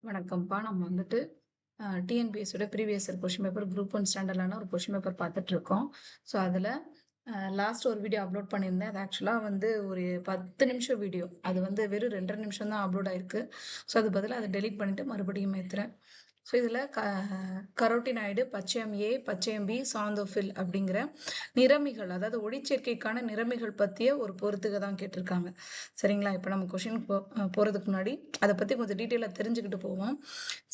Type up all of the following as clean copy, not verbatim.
வணக்கம்ப்பா. நம்ம வந்துட்டு டிஎன்பிஎஸ்சியோட previous year question paper group 1 ஸ்டாண்டர்டான ஒரு கொஸ்டின் பேப்பர் பார்த்துட்ருக்கோம். ஸோ அதில் லாஸ்ட் ஒரு வீடியோ அப்லோட் பண்ணியிருந்தேன். அது ஆக்சுவலாக வந்து ஒரு 10 நிமிஷம் வீடியோ. அது வந்து வெறும் 2 1/2 நிமிஷம் தான் அப்லோட் ஆயிருக்கு. ஸோ அது பதிலா அதை டெலீட் பண்ணிட்டு மறுபடியும் ஏத்துறேன். ஸோ இதில் கரோட்டினாய்டு, பச்சையம் ஏ, பச்சையம் பி, சாந்தோஃபில் அப்படிங்கிற நிறமிகள், அதாவது ஒளிச்சேர்க்கைக்கான நிறமிகள் பற்றிய ஒரு பொறுத்துக தான் கேட்டிருக்காங்க. சரிங்களா? இப்போ நம்ம கொஷின் போகிறதுக்கு முன்னாடி அதை பற்றி கொஞ்சம் டீட்டெயிலாக தெரிஞ்சுக்கிட்டு போவோம்.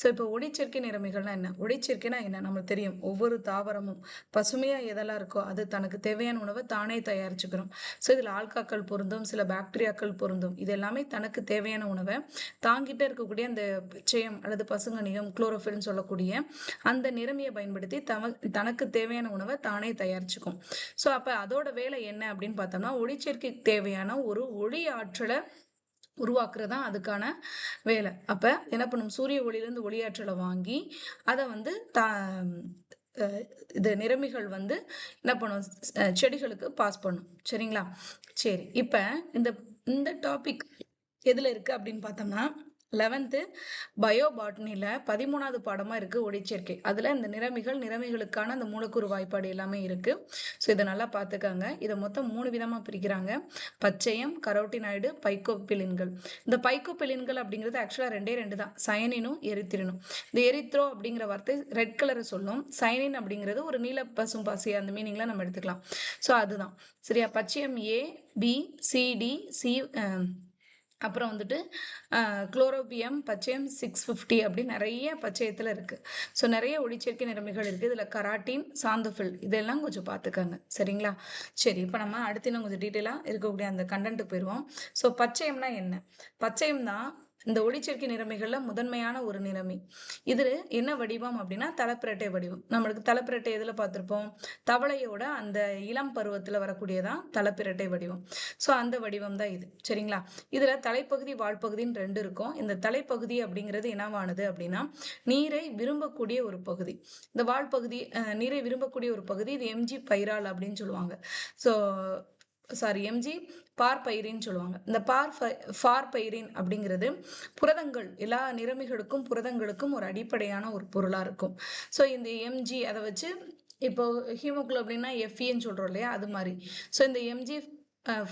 ஸோ இப்போ ஒளிச்சேர்க்கை நிறமிகள்னா என்ன? ஒளிச்சேர்க்கைனா என்ன? நமக்கு தெரியும். ஒவ்வொரு தாவரமும் பசுமையாக எதெல்லாம் இருக்கோ அது தனக்கு தேவையான உணவை தானே தயாரிச்சுக்கிறோம். ஸோ இதில் ஆல்காக்கள் பொருந்தும், சில பாக்டீரியாக்கள் பொருந்தும். இது எல்லாமே தனக்கு தேவையான உணவை தாங்கிட்டே இருக்கக்கூடிய அந்த பச்சையம் அல்லது பசுங்கனிகம், குளோரோஃபில்னு சொல்லக்கூடிய அந்த நிறமியை பயன்படுத்தி தனக்கு தேவையான உணவை தானே தயாரிச்சுக்கும். ஸோ அப்போ அதோட வேலை என்ன அப்படின்னு பார்த்தோம்னா, ஒளிச்சேர்க்கைக்கு தேவையான ஒரு ஒளி ஆற்றலை உருவாக்குறது தான் அதுக்கான வேலை. அப்போ என்ன பண்ணும்? சூரிய ஒளியிலேருந்து ஒளியாற்றலை வாங்கி அதை வந்து இது நிறமிகள் வந்து என்ன பண்ணும்? செடிகளுக்கு பாஸ் பண்ணும். சரிங்களா? சரி, இப்போ இந்த இந்த டாபிக் எதில் இருக்குது அப்படின்னு பார்த்தோம்னா 11th பயோபாட்னியில் 13வது பாடமாக இருக்குது ஒளிச்சேர்க்கை. அதில் இந்த நிறமிகளுக்கான அந்த மூலக்கூறு வாய்ப்பாடு எல்லாமே இருக்குது. ஸோ இதை நல்லா பார்த்துக்காங்க. இதை மொத்தம் 3 விதமாக பிரிக்கிறாங்க: பச்சையம், கரோட்டினாய்டு, பைக்கோபிலின்கள். இந்த பைக்கோபிலின்கள் அப்படிங்கிறது ஆக்சுவலாக 2 தான், சயனினும் எரித்திரனும். இந்த எரித்ரோ அப்படிங்கிற வார்த்தை ரெட் கலரை சொல்லும், சயனின் அப்படிங்கிறது ஒரு நீல பசும் பாசி, அந்த மீனிங்கில் நம்ம எடுத்துக்கலாம். ஸோ அதுதான் சரியா. பச்சையம் ஏ, பி, சிடி, சி, அப்புறம் வந்துட்டு குளோரோபியம், பச்சையம் 650 அப்படி நிறைய பச்சையத்தில் இருக்குது. ஸோ நிறைய ஒளிச்சேர்க்கை நிறமிகள் இருக்குது. இதில் கராட்டின், சாந்தோஃபில் இதெல்லாம் கொஞ்சம் பார்த்துக்கோங்க. சரிங்களா? சரி, இப்போ நம்ம அடுத்து இன்னும் கொஞ்சம் டீட்டெயிலாக இருக்கக்கூடிய அந்த கண்டென்ட்டுக்கு போயிடுவோம். ஸோ பச்சையம்னா என்ன? பச்சையம் தான் இந்த ஒளிச்சேர்க்கை நிறமிகளில் முதன்மையான ஒரு நிறமி. இது என்ன வடிவம் அப்படின்னா தலைப்பிரட்டை வடிவம். நம்மளுக்கு தலைப்பிரட்டை எதில் பார்த்துருப்போம்? தவளையோட அந்த இளம் பருவத்தில் வரக்கூடியதான் தலைப்பிரட்டை வடிவம். ஸோ அந்த வடிவம் தான் இது. சரிங்களா? இதுல தலைப்பகுதி, வாழ்பகுதின்னு 2 இருக்கும். இந்த தலைப்பகுதி அப்படிங்கிறது என்னவானது அப்படின்னா நீரை விரும்பக்கூடிய ஒரு பகுதி. இந்த வாழ்பகுதி நீரை விரும்பக்கூடிய ஒரு பகுதி, இது எம்ஜி பைரால் அப்படின்னு சொல்லுவாங்க. ஸோ எம்ஜி பார்பைரின்னு சொல்லுவாங்க. இந்த பார்பைரின் அப்படிங்கிறது புரதங்கள், எல்லா நிறமிகளுக்கும் புரதங்களுக்கும் ஒரு அடிப்படையான ஒரு பொருளா இருக்கும். ஸோ இந்த எம்ஜி அதை வச்சு இப்போ ஹீமோகுளோபின்னா எஃப்இன்னு சொல்றோம் இல்லையா, அது மாதிரி. ஸோ இந்த எம்ஜி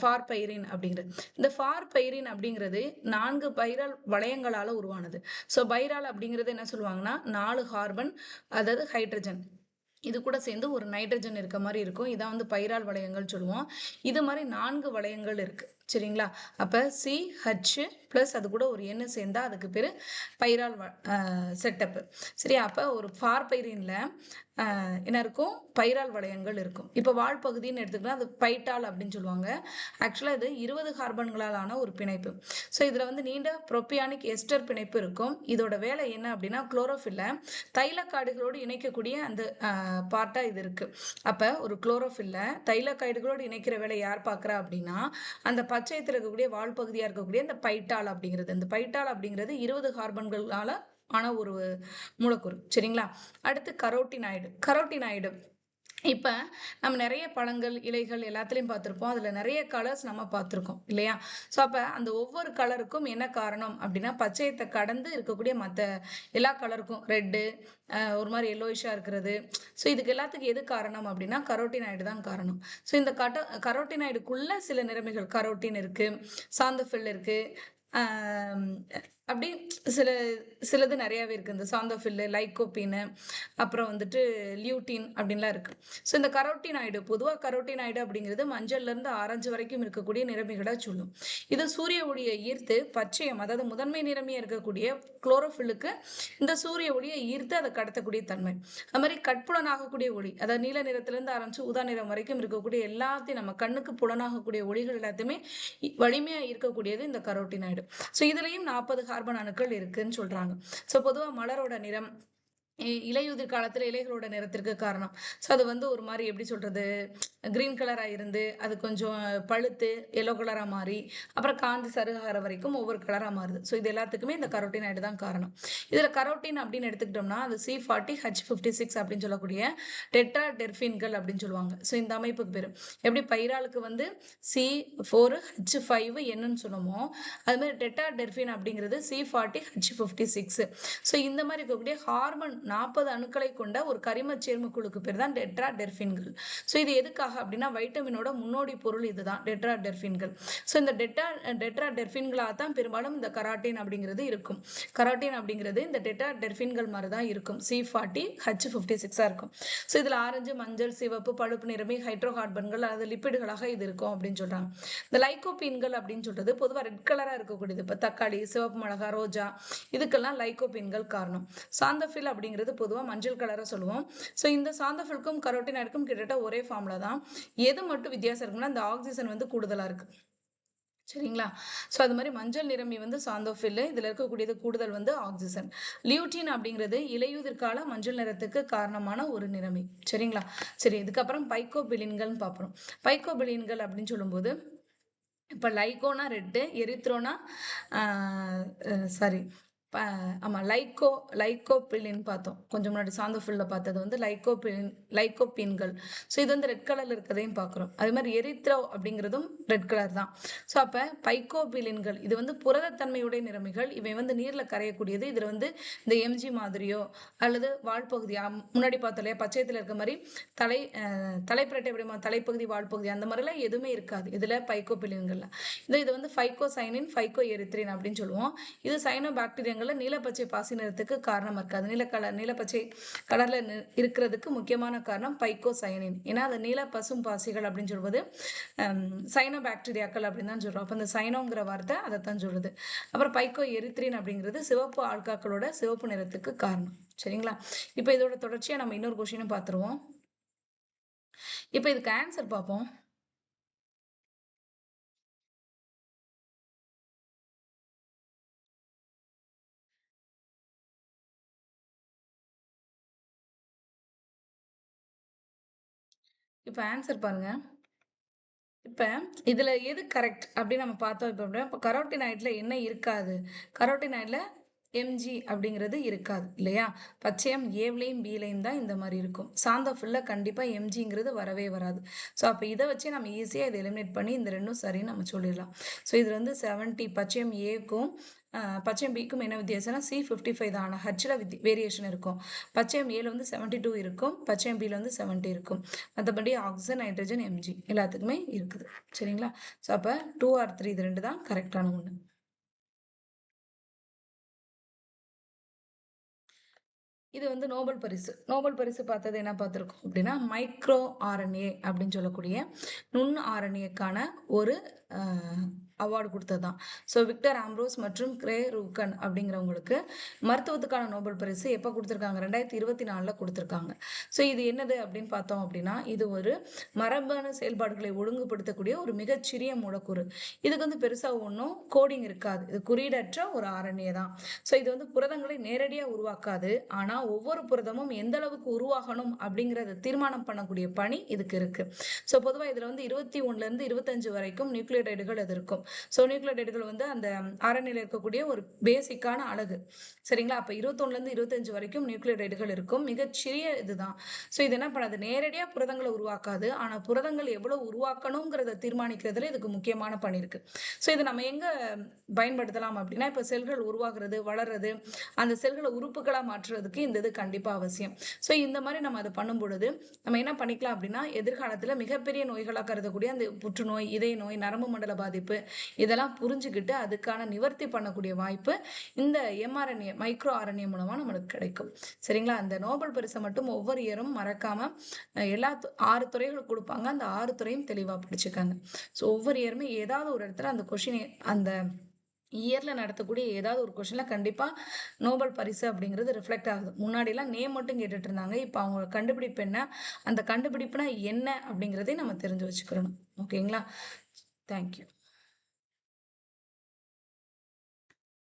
ஃபார்பைரின் அப்படிங்கிறது, இந்த ஃபார்பைரின் அப்படிங்கிறது 4 பைரால் வளையங்களால உருவானது. ஸோ பைரால் அப்படிங்கிறது என்ன சொல்லுவாங்கன்னா 4 கார்பன், அதாவது ஹைட்ரஜன், இது கூட சேர்ந்து ஒரு நைட்ரஜன் இருக்க மாதிரி இருக்கும். இதான் வந்து பைரால் வளையங்கள் சொல்லுவோம். இது மாதிரி 4 வளையங்கள் இருக்கு. சரிங்களா? அப்போ CH ப்ளஸ் அது கூட ஒரு எண்ணு சேர்ந்தா அதுக்கு பேர் பைரால் செட்டப்பு. சரியா? அப்போ ஒரு பார்பைரின்ல என்ன இருக்கும்? பைரால் வளையங்கள் இருக்கும். இப்போ வாழ்பகுதின்னு எடுத்துக்கிட்டா அது பைட்டால் அப்படின்னு சொல்லுவாங்க. ஆக்சுவலாக இது 20 கார்பன்களாலான ஒரு பிணைப்பு. ஸோ இதில் வந்து நீண்ட புரோபியானிக் எஸ்டர் பிணைப்பு இருக்கும். இதோட வேலை என்ன அப்படின்னா குளோரோஃபில்ல தைலக்காடுகளோடு இணைக்கக்கூடிய அந்த பார்ட்டாக இது இருக்குது. அப்போ ஒரு குளோரோஃபில்ல தைலக்காய்டுகளோடு இணைக்கிற வேலை யார் பார்க்குறா அப்படின்னா அந்த பச்சையத்தில் இருக்கக்கூடிய வாழ்பகுதியாக இருக்கக்கூடிய இந்த பைட்டால் அப்படிங்கிறது. இந்த பைட்டால் அப்படிங்கிறது 20 கார்பன்களால் ஆன ஒரு மூலக்கூறு. சரிங்களா? அடுத்து கரோட்டினாய்டு. இப்போ நம்ம நிறைய பழங்கள், இலைகள் எல்லாத்துலேயும் பார்த்துருப்போம். அதில் நிறைய கலர்ஸ் நம்ம பார்த்துருக்கோம் இல்லையா? ஸோ அப்போ அந்த ஒவ்வொரு கலருக்கும் என்ன காரணம் அப்படின்னா பச்சையத்தை கடந்து இருக்கக்கூடிய மற்ற எல்லா கலருக்கும் ரெட்டு, ஒரு மாதிரி எல்லோயிஷாக இருக்கிறது. ஸோ இதுக்கு எல்லாத்துக்கும் எது காரணம் அப்படின்னா கரோட்டினாய்டு தான் காரணம். ஸோ இந்த கரோட்டினாய்டுக்குள்ள சில நிறமிகள், கரோட்டின் இருக்குது, சாந்தோஃபில் இருக்குது, அப்படி சிலது நிறையாவே இருக்குது. இந்த சாந்தோஃபில், லைக்கோபின், அப்புறம் வந்துட்டு லியூட்டின் அப்படின்லாம் இருக்குது. ஸோ இந்த கரோட்டினாய்டு, பொதுவாக கரோட்டினாய்டு அப்படிங்கிறது மஞ்சள்லேருந்து ஆரஞ்சு வரைக்கும் இருக்கக்கூடிய நிறமிகளாக சொல்லும். இது சூரிய ஒளியை ஈர்த்து பச்சையம், அதாவது முதன்மை நிறமியாக இருக்கக்கூடிய குளோரோஃபில்லுக்கு இந்த சூரிய ஒளியை ஈர்த்து அதை கடத்தக்கூடிய தன்மை. அது மாதிரி கட்புலனாகக்கூடிய ஒளி, அதாவது நீல நிறத்திலேருந்து ஆரம்பித்து ஊதா நிறம் வரைக்கும் இருக்கக்கூடிய எல்லாத்தையும் நம்ம கண்ணுக்கு புலனாகக்கூடிய ஒளிகள் எல்லாத்தையுமே வலிமையாக இருக்கக்கூடியது இந்த கரோட்டினாய்டு. ஸோ இதுலேயும் 40 கார்பன் அணுக்கள் இருக்குன்னு சொல்கிறாங்க. ஸோ பொதுவாக மலரோட நிறம் இலையுதிர் காலத்துல இலைகளோட நிறத்திற்கு காரணம். ஸோ அது வந்து ஒரு மாரி எப்படி சொல்றது? கிரீன் கலரா இருந்து, அது கொஞ்சம் பழுத்து எல்லோ கலரா மாறி, அப்புறம் காஞ்சு சருகாற வரைக்கும் ஒவ்வொரு கலரா மாறுது. ஸோ இது எல்லாத்துக்குமே இந்த கரோட்டினாய்டு தான் காரணம். இதுல கரோட்டின் அப்படின்னு எடுத்துக்கிட்டோம்னா, அது C40H56 அப்படின்னு சொல்லக்கூடிய டெட்ராடெர்பின்கள் அப்படின்னு சொல்லுவாங்க. ஸோ இந்த அமைப்புக்கு பேரு. எப்படி பைராலுக்கு வந்து C4H5Nன்னு சொன்னோமோ, அது மாரி டெட்ராடெர்பின் அப்படிங்கிறது C40H56. ஸோ இந்த மாதிரி இருக்கக்கூடிய ஹார்மோன் 40 அணுக்களை கொண்ட ஒரு கரிம சேர்ம குழுக்கு பேர் தான் டெட்ராடெர்பின்கள். ஸோ இது எதுக்காக அப்படின்னா வைட்டமினோட முன்னோடி பொருள் இதுதான் டெட்ராடெர்பின்கள். ஸோ இந்த டெட்ராடெர்பின்களாக தான் பெரும்பாலும் இந்த கராட்டின் அப்படிங்கிறது இருக்கும். கராட்டின் அப்படிங்கிறது இந்த டெட்ராடெர்பின்கள் மாதிரி தான் இருக்கும். C40H56 இருக்கும். ஸோ இதில் ஆரஞ்சு, மஞ்சள், சிவப்பு, பழுப்பு நிறமி ஹைட்ரோ கார்பன்கள் அல்லது லிப்பிடுகளாக இது இருக்கும் அப்படின்னு சொல்றாங்க. இந்த லைகோபீன்கள் அப்படின்னு சொல்றது பொதுவாக ரெட் கலராக இருக்கக்கூடியது. இப்போ தக்காளி, சிவப்பு மிளகா, ரோஜா இதுக்கெல்லாம் லைகோபீன்கள் காரணம். சாந்தோஃபில் அப்படிங்கிறது பொதுவாக மஞ்சள் கலரை சொல்லுவோம். ஸோ இந்த சாந்தோஃபிலுக்கும் கரோட்டினாய்டுக்கும் கிட்டத்தட்ட ஒரே ஃபார்முலா தான். எது மட்டும் வித்தியாசம் இருக்குன்னா இந்த ஆக்சிஜன் வந்து கூடுதலாக இருக்கு. சரிங்களா? ஸோ அது மாதிரி மஞ்சள் நிறமி வந்து சாந்தோஃபில், இதில் இருக்கக்கூடியது கூடுதல் வந்து ஆக்சிஜன். லியூட்டின் அப்படிங்கிறது இலையுதிர் கால மஞ்சள் நிறத்துக்கு காரணமான ஒரு நிறமி. சரிங்களா? சரி, இதுக்கப்புறம் பைக்கோபிலின்கள்னு பார்ப்போம். பைக்கோபிலின்கள் அப்படின்னு சொல்லும்போது இப்போ லைகோனா ரெட்டு, எரித்ரோனா சாரி ஆமாம் லைக்கோபிலின் பார்த்தோம். கொஞ்சம் முன்னாடி சாந்தோஃபில்ல பார்த்தது வந்து லைக்கோபீன்கள். ஸோ இது வந்து ரெட் கலரில் இருக்கிறதையும் பார்க்குறோம். அதே மாதிரி எரித்ரோ அப்படிங்கிறதும் ரெட் கலர் தான். ஸோ அப்போ பைக்கோபிலின்கள் இது வந்து புரதத்தன்மையுடைய நிறமிகள். இவை வந்து நீரில் கரையக்கூடியது. இதில் வந்து இந்த எம்ஜி மாதிரியோ அல்லது வால்பகுதி முன்னாடி பார்த்தோம் இல்லையா பச்சையத்தில் இருக்க மாதிரி தலைப்பிரட்டை அப்படிமா தலைப்பகுதி வால்பகுதி அந்த மாதிரிலாம் எதுவுமே இருக்காது இதில் பைக்கோபிலின்கள்ல. இது வந்து ஃபைக்கோசைனின், ஃபைக்கோ எரித்ரின் அப்படின்னு சொல்லுவோம். இது சைனோ பாக்டீரியங்கள் நீலப்பச்சை பாசி நிறத்துக்கு காரணமா இருக்காது. நீலப்பச்சை கலர்ல இருக்கிறதுக்கு முக்கியமான காரணம் பைக்கோசைனின். ஏன்னா அது நீல பசும் பாசிகள் அப்படின்னு சொல்வது சைனோ பாக்டீரியாக்கள் அப்படின்னு தான் சொல்றோம். அப்போ இந்த சைனோங்கிற வார்த்தை அதைத்தான் சொல்லுது. அப்புறம் பைக்கோ எரித்ரின் அப்படிங்கிறது சிவப்பு ஆல்காக்களோட சிவப்பு நிறத்துக்கு காரணம். சரிங்களா? இப்போ இதோட தொடர்ச்சியா நம்ம இன்னொரு கொஸ்டினும் பார்த்துருவோம். இப்போ இதுக்கு ஆன்சர் பார்ப்போம். இப்போ ஆன்சர் பாருங்க. இப்போ இதில் எது கரெக்ட் அப்படின்னு நம்ம பார்த்தோம். இப்போ கரோட்டினாய்டில் என்ன இருக்காது? கரோட்டினாய்டில் எம்ஜி அப்படிங்கிறது இருக்காது இல்லையா? பச்சையம் ஏவ்லையும் பிலையும் தான் இந்த மாதிரி இருக்கும். சாந்தோஃபில்ல கண்டிப்பாக எம்ஜிங்கிறது வரவே வராது. ஸோ அப்போ இதை வச்சு நம்ம ஈஸியாக இதை எலிமினேட் பண்ணி இந்த ரெண்டும் சரின்னு நம்ம சொல்லிடலாம். ஸோ இதில் வந்து 70 பச்சையம் ஏக்கும் பச்சையம் பிக்கும் என்ன வித்தியாசம்னா C55 தான். ஆனால் ஹச்சில் வேரியேஷன் இருக்கும். பச்சையம் ஏல வந்து 72 இருக்கும், பச்சையம் பியில் வந்து 70 இருக்கும். மற்றபடி ஆக்சிஜன், நைட்ரஜன், எம்ஜி எல்லாத்துக்குமே இருக்குது. சரிங்களா? ஸோ அப்போ 2 or 3 இது ரெண்டு தான் கரெக்டான ஒன்று. இது வந்து நோபல் பரிசு. நோபல் பரிசு பார்த்தது என்ன பார்த்துருக்கோம் அப்படின்னா மைக்ரோ ஆர்என்ஏ அப்படின்னு சொல்லக்கூடிய நுண் ஆர்என்ஏக்கான ஒரு அவார்டு கொடுத்தது தான். ஸோ விக்டர் ஆம்ப்ரோஸ் மற்றும் கிரே ரூக்கன் அப்படிங்கிறவங்களுக்கு மருத்துவத்துக்கான நோபல் பரிசு எப்போ கொடுத்துருக்காங்க? 2024 கொடுத்துருக்காங்க. ஸோ இது என்னது அப்படின்னு பார்த்தோம் அப்படின்னா இது ஒரு மரபணு செயல்பாடுகளை ஒழுங்குபடுத்தக்கூடிய ஒரு மிகச்சிறிய மூலக்கூறு. இதுக்கு வந்து பெருசாக ஒன்றும் கோடிங் இருக்காது. இது குறியீடற்ற ஒரு ஆர்என்ஏ தான். ஸோ இது வந்து புரதங்களை நேரடியாக உருவாக்காது. ஆனால் ஒவ்வொரு புரதமும் எந்த அளவுக்கு உருவாகணும் அப்படிங்கிறத தீர்மானம் பண்ணக்கூடிய பணி இதுக்கு இருக்கு. ஸோ பொதுவாக இதில் வந்து 21லேருந்து 25 வரைக்கும் நியூக்ளியோடைடுகள் அது இருக்கும். ஸோ நியூக்ளியோடைடுகள் வந்து அந்த ஆர்என்ஏல இருக்கக்கூடிய ஒரு பேசிக்கான அழகு. சரிங்களா? அப்போ 21லேருந்து 25 வரைக்கும் நியூக்ளியோடைடுகள் இருக்கும். மிகச்சிறிய இதுதான். ஸோ இது என்ன பண்ணாது? நேரடியாக புரதங்களை உருவாக்காது. ஆனால் புரதங்கள் எவ்வளோ உருவாக்கணுங்கிறத தீர்மானிக்கிறதுல இதுக்கு முக்கியமான பணி இருக்கு. ஸோ இது நம்ம எங்கே பயன்படுத்தலாம் அப்படின்னா இப்போ செல்கள் உருவாகிறது, வளர்றது, அந்த செல்களை உறுப்புகளாக மாற்றுறதுக்கு இந்த இது கண்டிப்பாக அவசியம். ஸோ இந்த மாதிரி நம்ம அதை பண்ணும் பொழுது நம்ம என்ன பண்ணிக்கலாம் அப்படின்னா எதிர்காலத்தில் மிகப்பெரிய நோய்களாக கருதக்கூடிய அந்த புற்றுநோய், இதய நோய், நரம்பு மண்டல பாதிப்பு இதெல்லாம் புரிஞ்சுக்கிட்டு அதுக்கான நிவர்த்தி பண்ணக்கூடிய வாய்ப்பு இந்த எம்ஆர்என்ஏ மைக்ரோ ஆர்என்ஏ மூலமாக நம்மளுக்கு கிடைக்கும். சரிங்களா? அந்த நோபல் பரிசை மட்டும் ஒவ்வொரு இயரும் மறக்காம எல்லா 6 துறைகளுக்கு கொடுப்பாங்க. அந்த 6 துறையும் தெளிவாக படிச்சுக்காங்க. ஸோ ஒவ்வொரு இயருமே ஏதாவது ஒரு இடத்துல அந்த கொஷின் அந்த இயர்ல நடத்தக்கூடிய ஏதாவது ஒரு கொஸ்டின்ல கண்டிப்பா நோபல் பரிசு அப்படிங்கிறது ரிஃப்ளெக்ட் ஆகுது. முன்னாடிலாம் நேம் மட்டும் கேட்டுட்டு இருந்தாங்க. இப்போ அவங்க கண்டுபிடிப்பு என்ன, அந்த கண்டுபிடிப்புனா என்ன அப்படிங்கிறதையும் நம்ம தெரிஞ்சு வச்சுக்கிறோம். ஓகேங்களா? தேங்க்யூ.